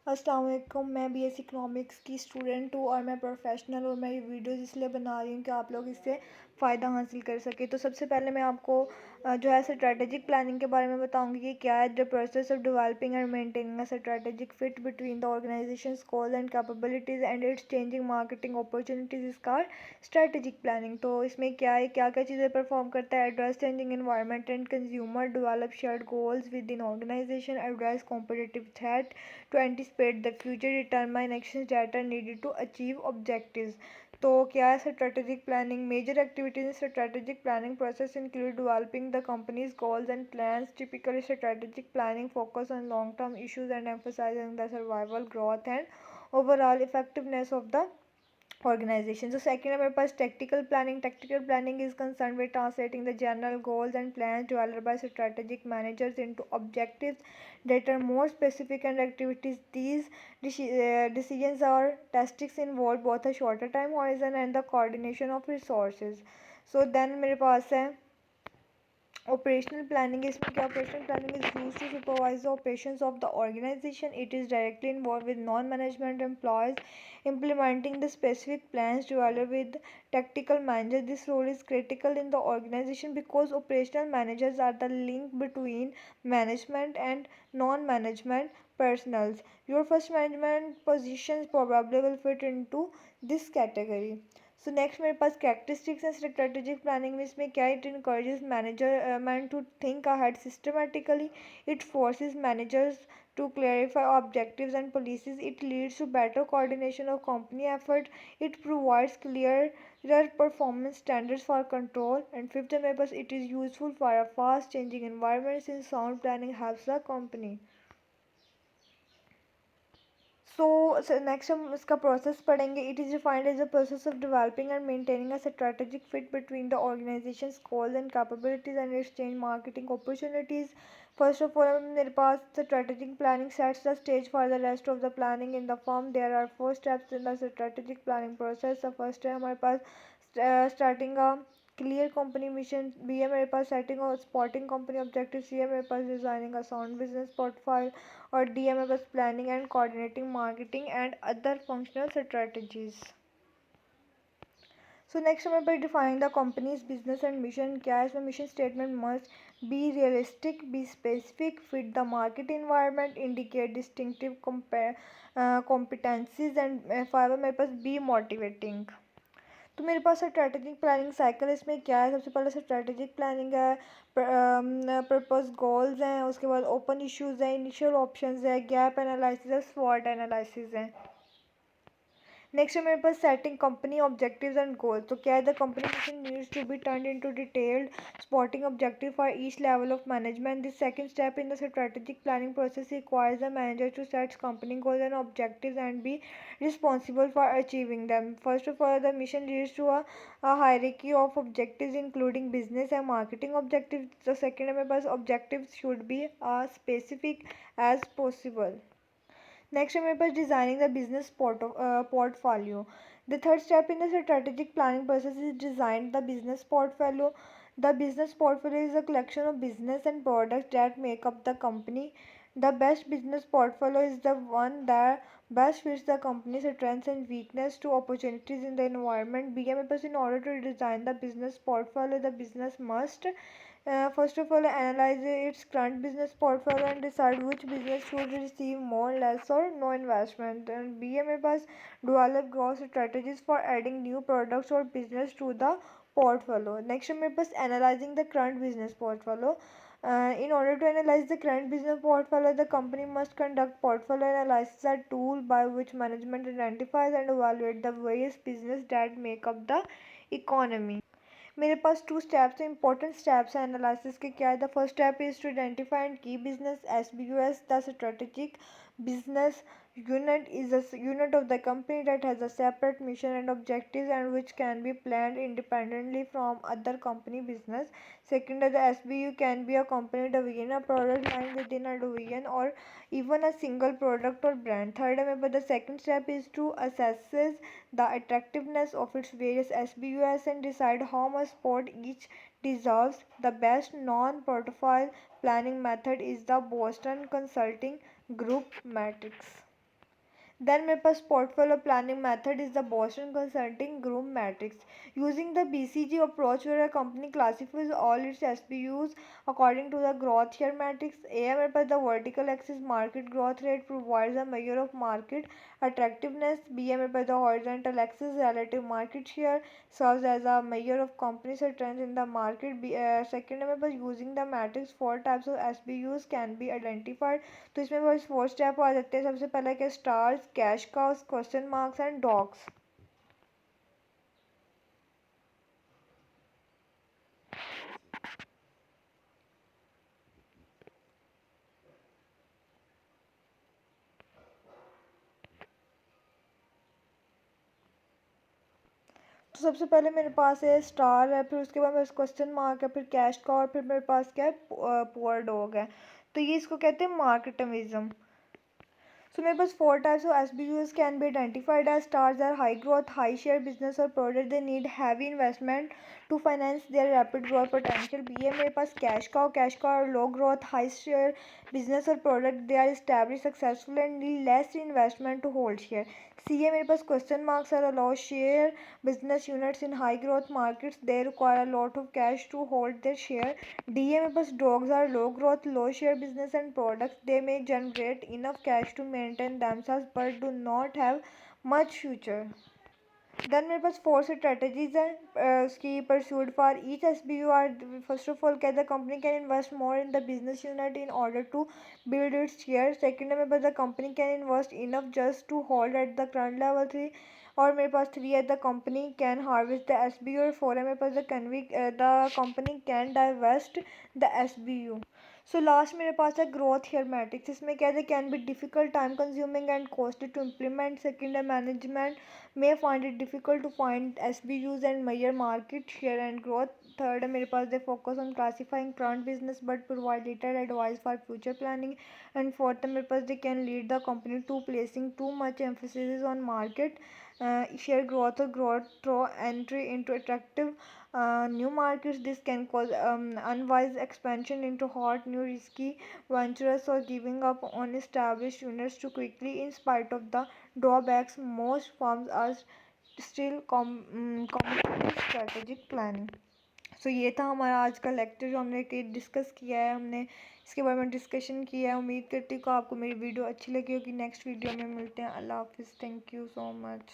अस्सलाम वालेकुम। मैं बीएससी इकोनॉमिक्स की स्टूडेंट हूँ और मैं प्रोफेशनल और मैं ये वीडियोस इसलिए बना रही हूँ कि आप लोग इससे फ़ायदा हासिल कर सकें। तो सबसे पहले मैं आपको जो है स्ट्रेटेजिक प्लानिंग के बारे में बताऊँगी कि क्या है। The process of developing and maintaining a strategic fit between the organisations goals and capabilities and it's changing marketing opportunities is called strategic planning. तो इसमें क्या है, क्या क्या चीज़ें परफॉर्म करता है। Address changing environment and consumer, develop shared goals with in organization, address competitive threat to anticipate the future, determine actions that are needed to achieve objectives. तो क्या है strategic planning. Major activities in strategic planning process include developing the company's goals and plans. Typically strategic planning focus on long term issues and emphasizing the survival, growth and overall effectiveness of the organization. So second है मेरे पास tactical planning. Tactical planning is concerned with translating the general goals and plans developed by strategic managers into objectives that are more specific and activities. These decisions or tactics involve both a shorter time horizon and the coordination of resources. So then मेरे पास है operational planning. इसमें क्या, operational planning is used to supervise the operations of the organization. It is directly involved with non-management employees implementing the specific plans developed with tactical managers. This role is critical in the organization because operational managers are the link between management and non-management personnel. Your first management positions probably will fit into this category. So next मेरे पास characteristics and strategic planning में इसमें क्या, it encourages manager to think ahead systematically, it forces managers to clarify objectives and policies, it leads to better coordination of company effort, it provides clearer performance standards for control, and fifth मेरे पास it is useful for a fast changing environment since sound planning helps the company. So next हम इसका process पढ़ेंगे. It is defined as the process of developing and maintaining a strategic fit between the organisation goals and capabilities and exchange marketing opportunities. First of all मेरे पास strategic planning sets the stage for the rest of the planning in the firm. There are 4 steps in the strategic planning process. The first है हमारे पास starting a clear company mission. B है मेरे पास setting और spotting company objective. C है मेरे पास designing a sound business portfolio. और डी है मेरे पास planning and coordinating marketing and other functional strategies. So next हमें पर define the company's business and mission. क्या है इसमें, mission statement must be realistic, be specific, fit the market environment, indicate distinctive competencies and five मेरे पास B motivating. तो मेरे पास स्ट्रेटेजिक प्लानिंग साइकिल. इसमें क्या है, सबसे पहले स्ट्रेटेजिक प्लानिंग है, पर्पस गोल्स हैं, उसके बाद ओपन इश्यूज हैं, इनिशियल ऑप्शंस है, गैप एनालिसिस है, स्वॉट एनालिसिस है. नेक्स्ट है मेरे पास setting company objectives and goals. तो क्या है, the company mission needs to be turn into detailed spotting objective for each level of management. This second step in the strategic planning process requires the manager to set company goals and objectives and be responsible for achieving them. First of all, the mission leads to a hierarchy of objectives including business and marketing objectives. The second है मेरे पास objectives should be as specific as possible. Next है मेरे पास designing the business portfolio. The third step in the strategic planning process is design the business portfolio. The business portfolio is a collection of business and products that make up the company. The best business portfolio is the one that best fits the company's strengths and weakness to opportunities in the environment. BMPS, in order to design the business portfolio, the business must first of all analyze its current business portfolio and decide which business should receive more, less or no investment. And BMPS develop growth strategies for adding new products or business to the portfolio. Next है मेरे पास analyzing the current business portfolio. In order to analyze the current business portfolio, the company must conduct portfolio analysis, a tool by which management identifies and evaluate the various business that make up the economy. मेरे पास 2 steps हैं, important steps हैं analysis के. क्या है, the first step is to identify and key business. SBUS, the strategic business unit is a unit of the company that has a separate mission and objectives and which can be planned independently from other company business. Second, the SBU can be a company division, a product line within a division, or even a single product or brand. Third, but the second step is to assess the attractiveness of its various SBUs and decide how much support each deserves. The best non-portfolio planning method is the Boston Consulting Group matrix. Then मेरे पास portfolio planning method is the Boston Consulting Group matrix using the BCG approach where a company classifies all its SBUs according to the growth share matrix. A है मेरे पास the vertical axis market growth rate provides a measure of market attractiveness. B है मेरे पास the horizontal axis relative market share serves as a measure of company's strength in the market. Second है मेरे पास using the matrix four types of SBUs can be identified. तो इसमें बस four step आ जाते हैं। सबसे पहले क्या stars cash cows question marks and dogs. तो सबसे पहले मेरे पास है स्टार है, फिर उसके बाद मेरे क्वेश्चन मार्क है, फिर कैश का, और फिर मेरे पास क्या है पुअर डॉग है। तो ये इसको कहते हैं मार्केटमिज्म। So मेरे पास four types of SBUs can be identified as stars are high growth, high share business or product they need heavy investment to finance their rapid growth potential. B है मेरे पास cash cow और low growth, high share business or product they are established successful and need less investment to hold share. C है मेरे पास question marks are a low share business units in high growth markets they require a lot of cash to hold their share. D है मेरे पास dogs are low growth, low share business and products they may generate enough cash to maintain themselves but do not have much future. Then मेरे पास four strategies है उसकी pursued for each SBU are first of all क्या the company can invest more in the business unit in order to build its share. Second है मेरे पास the company can invest enough just to hold at the current level three. और मेरे पास three है the company can harvest the SBU। और four है मेरे पास the company can divest the SBU। So last मेरे पास है ग्रोथ हेयर मैट्रिक्स। इसमें क्या है can be difficult time consuming and costly to implement. Second है management may find it difficult to find SBUs and measure market share and growth. Third है मेरे पास they focus on classifying current business but provide little advice for future planning. And fourth है मेरे पास they can lead the company to placing too much emphasis on market share growth or growth through entry into attractive new markets. This can cause unwise expansion into hot new risky ventures or giving up on established units too quickly. In spite of the drawbacks, most firms are still committed to strategic planning. सो ये था हमारा आज का lecture जो हमने discuss किया है। हमने इसके बारे में डिस्कशन किया है। उम्मीद करती हूँ कि आपको मेरी वीडियो अच्छी लगी होगी। नेक्स्ट वीडियो में मिलते हैं। अल्लाह हाफिज़। Thank you so much.